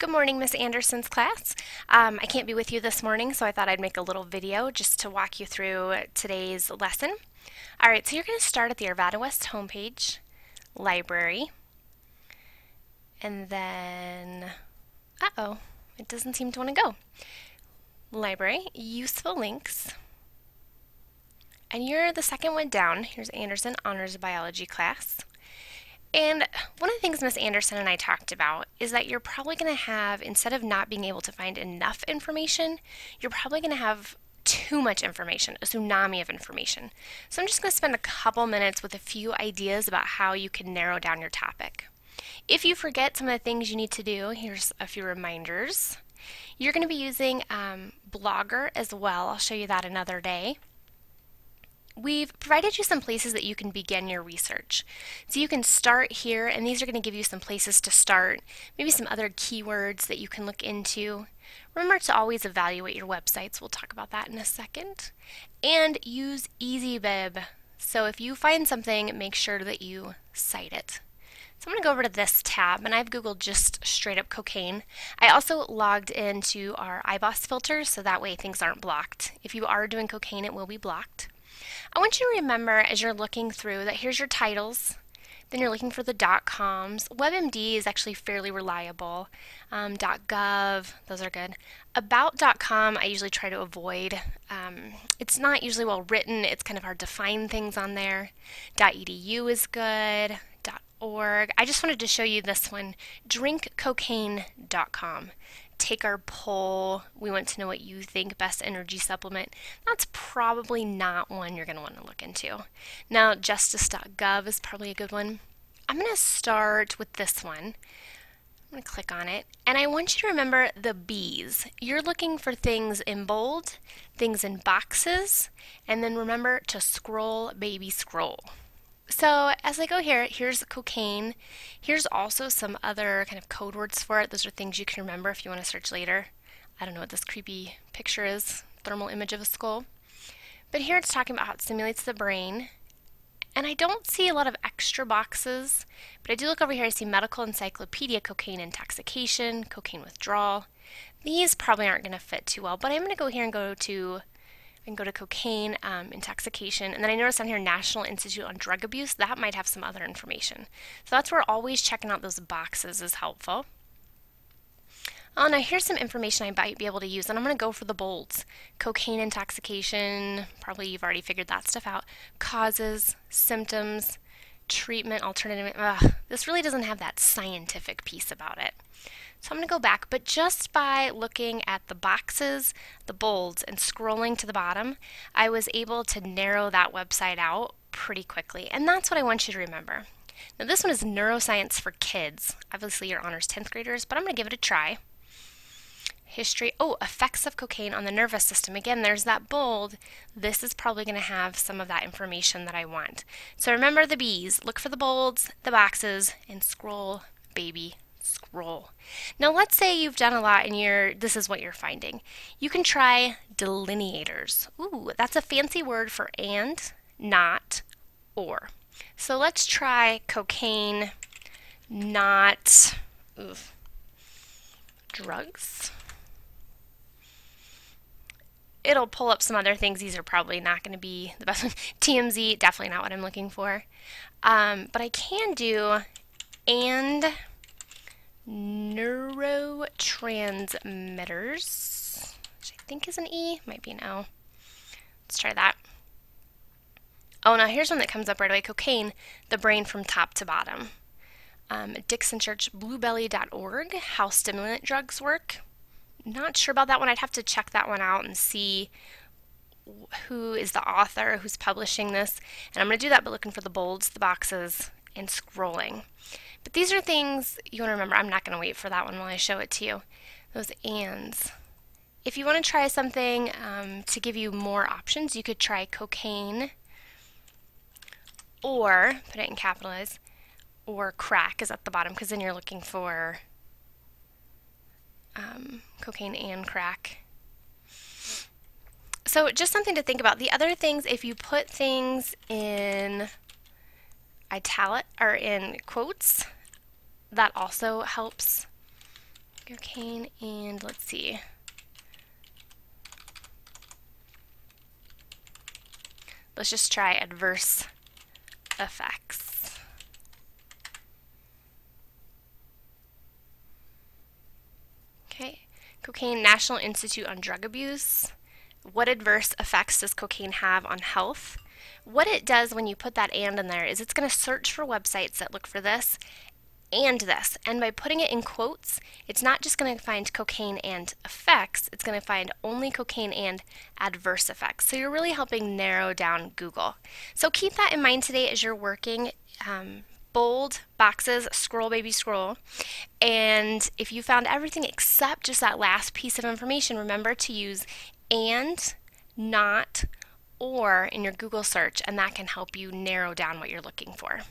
Good morning, Miss Anderson's class. I can't be with you this morning, so I thought I'd make a little video just to walk you through today's lesson. All right, so you're going to start at the Arvada West homepage, Library, and then, it doesn't seem to want to go. Library, Useful Links, and you're the second one down. Here's Anderson Honors Biology class. And one of the things Miss Anderson and I talked about is that you're probably going to have, instead of not being able to find enough information, you're probably going to have too much information, a tsunami of information. So I'm just going to spend a couple minutes with a few ideas about how you can narrow down your topic. If you forget some of the things you need to do, here's a few reminders. You're going to be using Blogger as well. I'll show you that another day. We've provided you some places that you can begin your research. So you can start here, and these are going to give you some places to start, maybe some other keywords that you can look into. Remember to always evaluate your websites. We'll talk about that in a second. And use EasyBib. So if you find something, make sure that you cite it. So I'm going to go over to this tab, and I've Googled just straight up cocaine. I also logged into our iBoss filters, so that way things aren't blocked. If you are doing cocaine, it will be blocked. I want you to remember as you're looking through that here's your titles, then you're looking for the .coms. WebMD is actually fairly reliable. .gov, those are good. About.com I usually try to avoid. It's not usually well written, it's kind of hard to find things on there. .edu is good. .org. I just wanted to show you this one, drinkcocaine.com. Take our poll. We want to know what you think best energy supplement. That's probably not one you're going to want to look into. Now, justice.gov is probably a good one. I'm going to start with this one. I'm going to click on it, and I want you to remember the Bs. You're looking for things in bold, things in boxes, and then remember to scroll, baby, scroll. So as I go here, here's cocaine. Here's also some other kind of code words for it. Those are things you can remember if you want to search later. I don't know what this creepy picture is, thermal image of a skull. But here it's talking about how it stimulates the brain. And I don't see a lot of extra boxes, but I do look over here, I see medical encyclopedia, cocaine intoxication, cocaine withdrawal. These probably aren't going to fit too well, but I'm going to go here and go to cocaine intoxication, and then I noticed on here National Institute on Drug Abuse. That might have some other information. So that's where always checking out those boxes is helpful. Oh, now here's some information I might be able to use, and I'm going to go for the bolds. Cocaine intoxication, probably you've already figured that stuff out. Causes, symptoms, treatment, alternative. This really doesn't have that scientific piece about it. So I'm going to go back, but just by looking at the boxes, the bolds, and scrolling to the bottom, I was able to narrow that website out pretty quickly, and that's what I want you to remember. Now this one is neuroscience for kids. Obviously your honors 10th graders, but I'm going to give it a try. History, effects of cocaine on the nervous system. Again, there's that bold. This is probably going to have some of that information that I want. So remember the Bs, look for the bolds, the boxes, and scroll, baby, scroll. Now let's say you've done a lot and this is what you're finding. You can try delineators. Ooh, that's a fancy word for and, not, or. So let's try cocaine, not drugs. It'll pull up some other things. These are probably not going to be the best one. TMZ, definitely not what I'm looking for. But I can do and neurotransmitters, which I think is an E, might be an O. Let's try that. Oh, now here's one that comes up right away. Cocaine, the brain from top to bottom. Dixon Church, bluebelly.org, how stimulant drugs work. Not sure about that one. I'd have to check that one out and see who is the author, who's publishing this. And I'm going to do that by looking for the bolds, the boxes, and scrolling. But these are things you want to remember. I'm not going to wait for that one while I show it to you. Those ands. If you want to try something to give you more options, you could try cocaine, or, put it in capitalize, or crack is at the bottom, because then you're looking for cocaine and crack. So just something to think about. The other things, if you put things in italic or in quotes, that also helps Cocaine and let's see. Let's just try adverse effects. Okay, cocaine, National Institute on Drug Abuse. What adverse effects does cocaine have on health? What it does when you put that and in there is it's going to search for websites that look for this and this. And by putting it in quotes, it's not just going to find cocaine and effects, it's going to find only cocaine and adverse effects. So you're really helping narrow down Google. So keep that in mind today as you're working. Bold boxes, scroll baby scroll. And if you found everything except just that last piece of information, remember to use and, not, or in your Google search, and that can help you narrow down what you're looking for.